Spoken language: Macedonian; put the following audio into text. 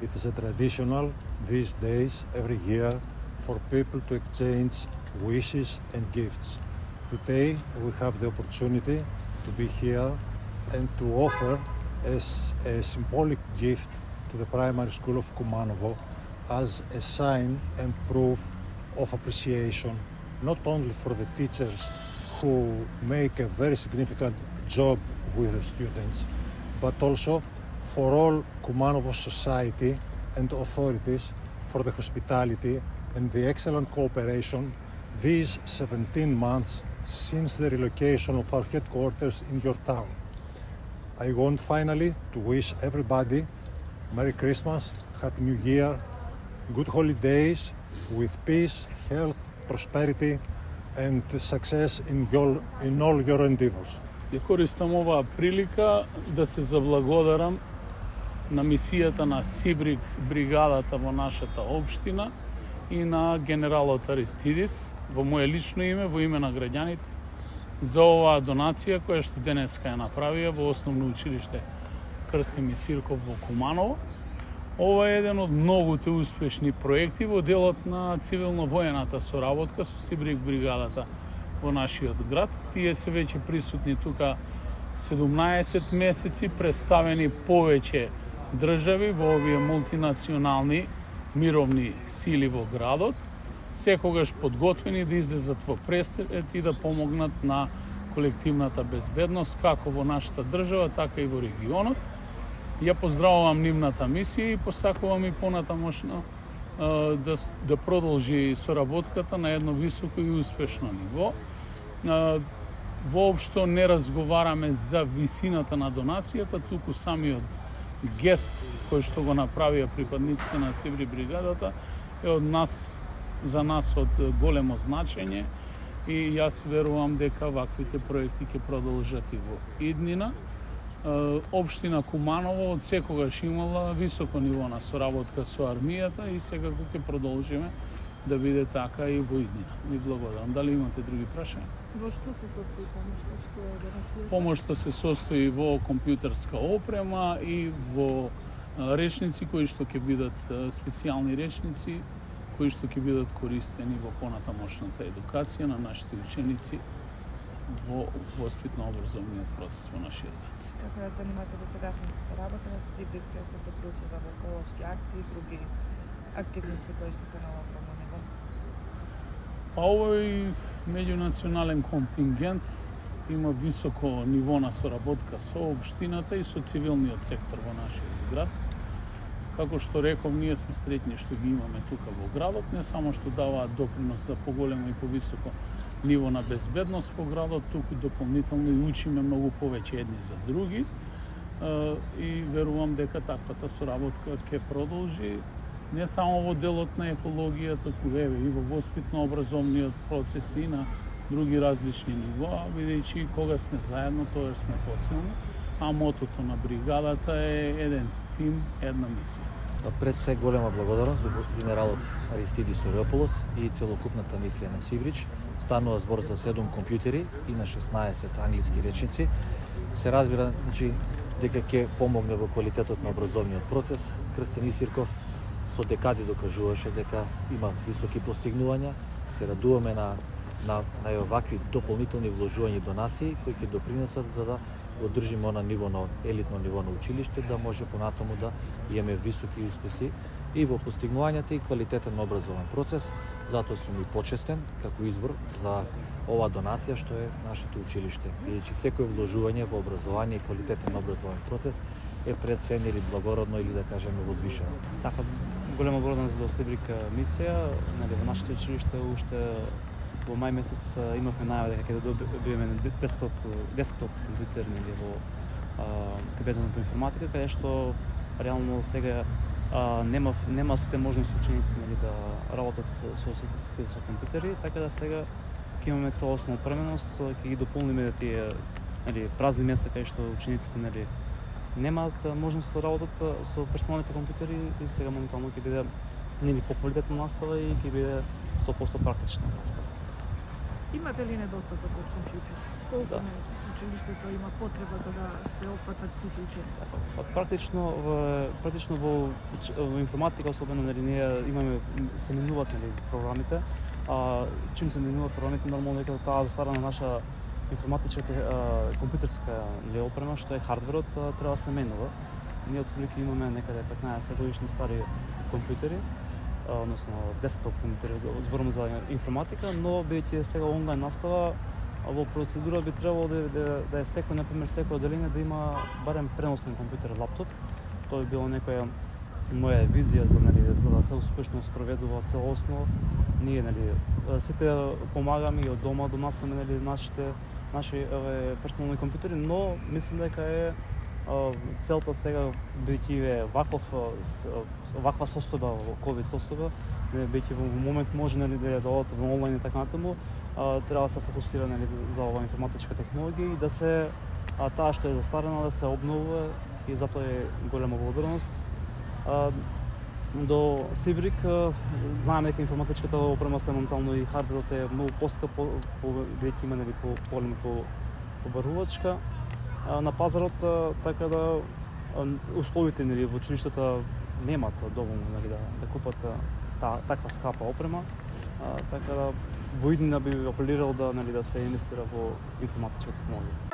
It is a traditional these days every year for people to exchange wishes and gifts. Today we have the opportunity to be here and to offer a symbolic gift to the primary school of Kumanovo as a sign and proof of appreciation, not only for the teachers who make a very significant job with the students, but also for all Kumanovo society and authorities for the hospitality and the excellent cooperation these 17 months since the relocation of our headquarters in your town. I want finally to wish everybody Merry Christmas, Happy New Year, good holidays with peace, health, prosperity and success in all your endeavors. Ја користам оваа прилика да се заблагодарам на мисијата на Сибриг бригадата во нашата општина и на генералот Аристидис во моје лично име, во име на граѓаните, за оваа донација која што денеска ја направија во Основно училиште Крстим и Сирков во Куманово. Ова е еден од многуте успешни проекти во делот на цивилно-воената соработка со Сибриг бригадата во нашиот град. Тие се веќе присутни тука 17 месеци, представени повеќе држави во овие мултинационални мировни сили во градот, секогаш подготвени да излезат во престрет и да помогнат на колективната безбедност како во нашата држава, така и во регионот. Ја поздравувам нивната мисија и посакувам и понатамошно да продолжи соработката на едно високо и успешно ниво. Воопшто не разговараме за висината на донацијата, туку самиот гест кој што го направија припадниците на Сибри бригадата е за нас од големо значење и јас верувам дека ваквите проекти ќе продолжат и во иднина. Општина Куманово од секогаш имала високо ниво на соработка со армијата и секако ќе продолжиме да биде така и во иднина. Ви благодарам. Дали имате други прашања? Во што се состои помошта? Што е донацијата? Помошта се состои во компјутерска опрема и во речници кои што ќе бидат специјални речници кои што ќе бидат користени во понатамошната едукација на нашите ученици во воспитно-образовниот процес во нашиот град. Како ја занимате досегашната соработка на Сибриг, често се вклучува во еколошки акции и други активности кои што се на локално ниво? Овој меѓунационален контингент има високо ниво на соработка со општината и со цивилниот сектор во нашиот град. Како што реков, ние сме среќни што ги имаме тука во градот, не само што даваат допринос за поголемо и повисоко ниво на безбедност по градот, туку дополнително и учиме многу повеќе едни за други. И верувам дека таквата соработка ќе продолжи не само во делот на екологијата, туку и во воспитно-образовниот процес и на други различни нивоа, бидејќи кога сме заедно, тоа сме посилни, а мотото на бригадата е еден тим, една мисија. Пред се голема благодарност за генералот Аристидис Ориополос и целокупната мисија на Сибрич. Станува збор за 7 компјутери и на 16 англиски речници. Се разбира, дека ќе помогне во квалитетот на образовниот процес. Крстин и Сирков со декади докажуваше дека има високи постигнувања. Се радуваме на овакви дополнителни вложувања и донации кои ќе допринесат за да одржиме на ниво на елитно ниво на училиште, да може понатаму да имаме високи успеси и во постигнувањата и квалитетен образовен процес. Затоа сум и почестен како избор за оваа донација што е нашето училиште. Бидејќи секој вложување во образование и квалитетен образовен процес е преценено или благородно или да кажеме возвишено. Така голема благодарност за Сибриг мисија, во нашето училиште уште во мај месец имавме најава дека ќе добиеме десктоп компјутер во кабинетот по информатика, каде што реално сега нема сите можности ученици да работат со компјутери, така да сега ќе имаме целосна опременост, ќе ги дополниме тие празни места каде што учениците немаат можност да работат со персоналните компјутери и сега моментално ќе биде поквалитетна настава и ќе биде 100% практична настава. Имате ли недостаток од компјутери? Колку училиштето има потреба за да се опфатат сите ученици? Практично во информатика, особено нели ние имаме се менуваат нели програмите, чим се менуваат програмите нормално дека таа застарана наша информатичка компјутерска опрема што е хардверот треба да се менува. Ние отприлика имаме некаде 15 годишни стари компјутери, односно десктоп компјутери, зборувам за информатика, но бидејќи сега онлайн настава, во процедура би требало да е секој, например, секој одделение да има барем преносен компјутер, лаптоп. Тоа би било некоја моја визија за да се успешно спроведува целосно. Ние сите помагаме и од дома донасаме наши персонални компјутери, но мислам дека е целта сега, бидејќи е ваква состојба, во ковид состојба, бидејќи во момент може да одат во онлайн и така натаму, треба да се фокусира за ова информатичка технологија и да се таа што е застарена да се обновува, и затоа е голема благодарност. До Сибрик знаеме дека информатичката опрема се моментално и хардверот е многу поскап, бидејќи има по-голема побарувачка на пазарот, така да условите во училиштата немаат доволно да купат таква скапа опрема, така да во иднина би апелирал да се инвестира во информатичка технологија.